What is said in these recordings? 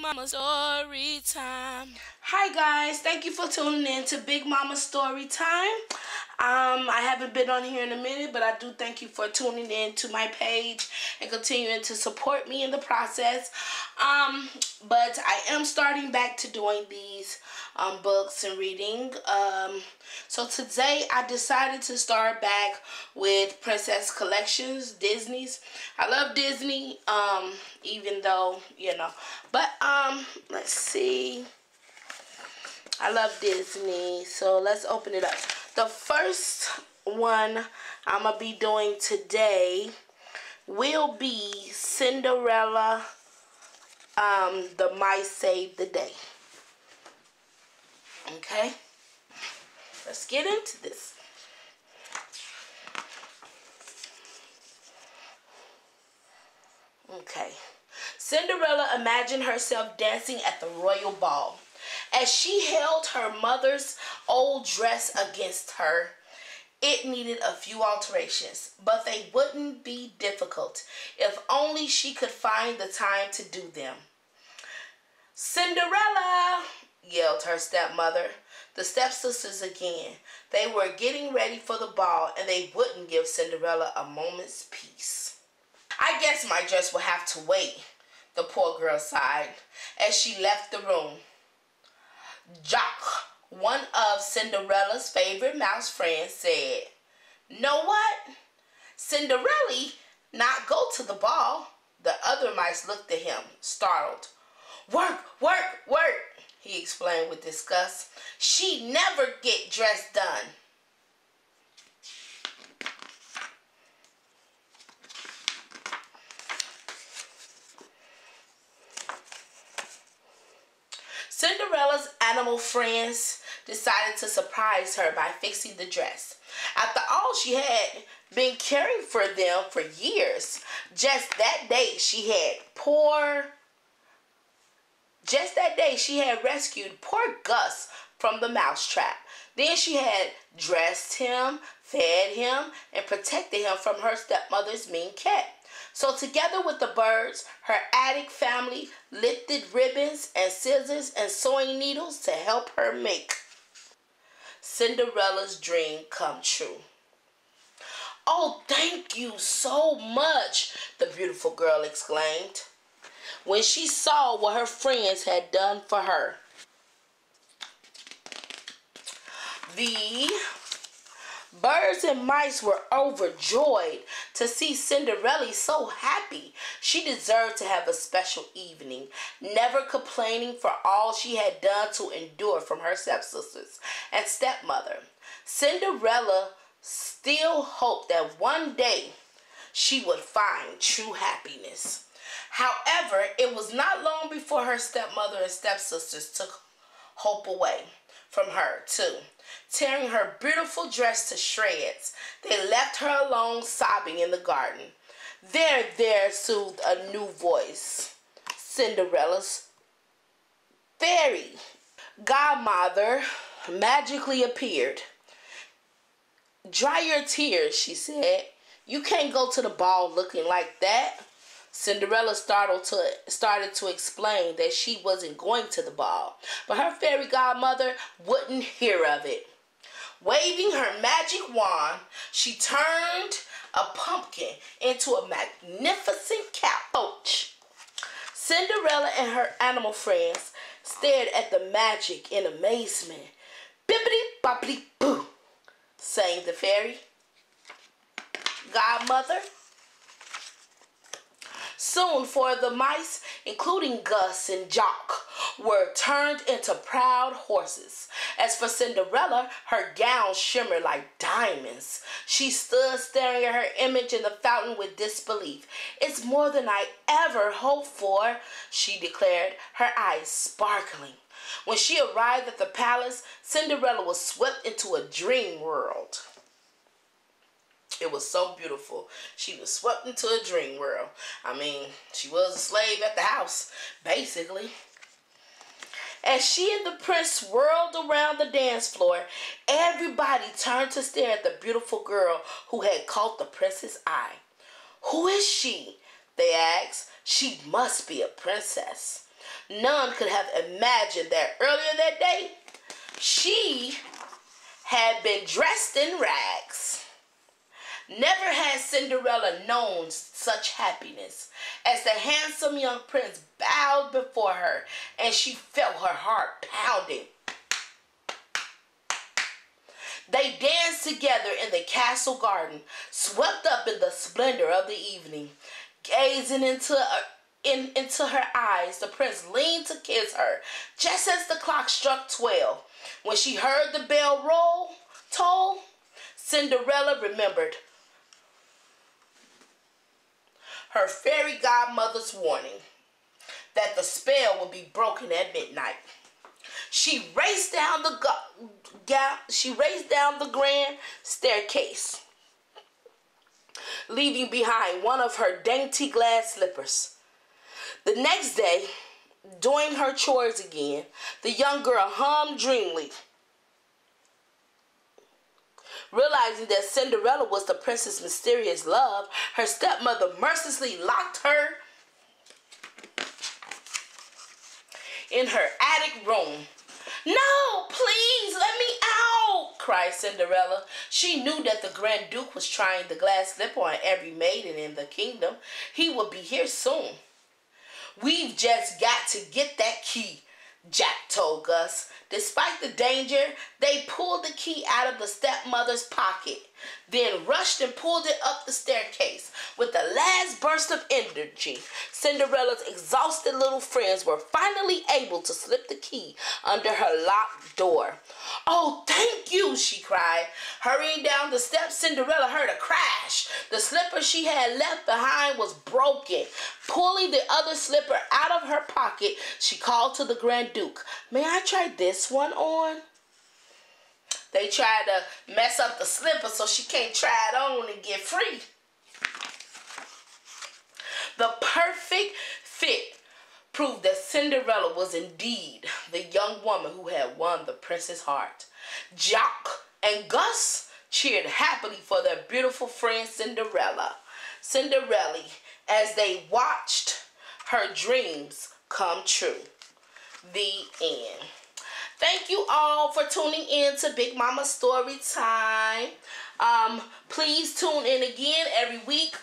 Mama Story Time. Hi guys, thank you for tuning in to Big Mama Story Time. I haven't been on here in a minute, but I do thank you for tuning in to my page and continuing to support me in the process. But I am starting back to doing these books and reading. So today I decided to start back with Princess Collections, Disney's. I love Disney, even though, but let's see. I love Disney, so let's open it up. The first one I'm going to be doing today will be Cinderella, The Mice Saved the Day. Okay, let's get into this. Okay, Cinderella imagined herself dancing at the royal ball. As she held her mother's old dress against her, it needed a few alterations, but they wouldn't be difficult if only she could find the time to do them. "Cinderella!" yelled her stepmother. The stepsisters again. They were getting ready for the ball, and they wouldn't give Cinderella a moment's peace. "I guess my dress will have to wait," the poor girl sighed as she left the room. Jock, one of Cinderella's favorite mouse friends, said, "Know what? Cinderella not go to the ball." The other mice looked at him, startled. "Work, work, work," he explained with disgust. "She never get dressed done." Cinderella's animal friends decided to surprise her by fixing the dress. After all, she had been caring for them for years. Just that day, she had rescued poor Gus from the mousetrap. Then she had dressed him, fed him, and protected him from her stepmother's mean cat. So together with the birds, her attic family lifted ribbons and scissors and sewing needles to help her make Cinderella's dream come true. "Oh, thank you so much," the beautiful girl exclaimed when she saw what her friends had done for her. The birds and mice were overjoyed to see Cinderella so happy. She deserved to have a special evening, never complaining for all she had done to endure from her stepsisters and stepmother. Cinderella still hoped that one day she would find true happiness. However, it was not long before her stepmother and stepsisters took hope away from her too. Tearing her beautiful dress to shreds, they left her alone sobbing in the garden. There," soothed a new voice. Cinderella's fairy godmother magically appeared. "Dry your tears," she said. "You can't go to the ball looking like that." Cinderella started to explain that she wasn't going to the ball, but her fairy godmother wouldn't hear of it. Waving her magic wand, she turned a pumpkin into a magnificent couch. Cinderella and her animal friends stared at the magic in amazement. "Bibbidi-bobbidi-boo," sang the fairy godmother. Soon, four of the mice, including Gus and Jock, were turned into proud horses. As for Cinderella, her gown shimmered like diamonds. She stood staring at her image in the fountain with disbelief. "It's more than I ever hoped for," she declared, her eyes sparkling. When she arrived at the palace, Cinderella was swept into a dream world. It was so beautiful. She was swept into a dream world. I mean, she was a slave at the house, basically. As she and the prince whirled around the dance floor, everybody turned to stare at the beautiful girl who had caught the prince's eye. "Who is she?" they asked. "She must be a princess." None could have imagined that earlier that day, she had been dressed in rags. Never had Cinderella known such happiness as the handsome young prince bowed before her, and she felt her heart pounding. They danced together in the castle garden, swept up in the splendor of the evening. Gazing into her eyes, the prince leaned to kiss her, just as the clock struck 12. When she heard the bell toll, Cinderella remembered her fairy godmother's warning that the spell would be broken at midnight. She raced down the grand staircase, leaving behind one of her dainty glass slippers. The next day, doing her chores again, the young girl hummed dreamily. Realizing that Cinderella was the prince's mysterious love, her stepmother mercilessly locked her in her attic room. "No, please, let me out," cried Cinderella. She knew that the Grand Duke was trying the glass slipper on every maiden in the kingdom. He would be here soon. "We've just got to get that key," Jack told Gus. Despite the danger, they pulled the key out of the stepmother's pocket, then rushed and pulled it up the staircase. With the last burst of energy, Cinderella's exhausted little friends were finally able to slip the key under her locked door. "Oh, thank you," she cried. Hurrying down the steps, Cinderella heard a crash. The slipper she had left behind was broken. Pulling the other slipper out of her pocket, she called to the Grand Duke. "May I try this one on?" They tried to mess up the slipper so she can't try it on and get free. The perfect fit proved that Cinderella was indeed the young woman who had won the prince's heart. Jack and Gus cheered happily for their beautiful friend Cinderella, as they watched her dreams come true. The end. Thank you all for tuning in to Big Mama Story Time. Please tune in again every week.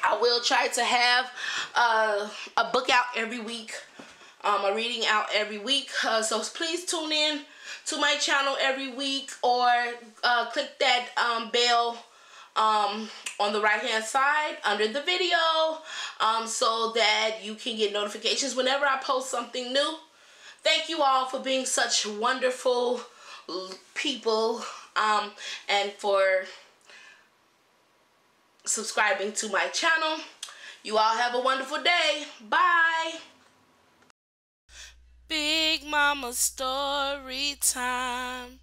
I will try to have a book out every week, a reading out every week. So please tune in to my channel every week, or click that bell on the right hand side under the video, so that you can get notifications whenever I post something new. Thank you all for being such wonderful people, and for subscribing to my channel. You all have a wonderful day. Bye. Big Mama Story Time.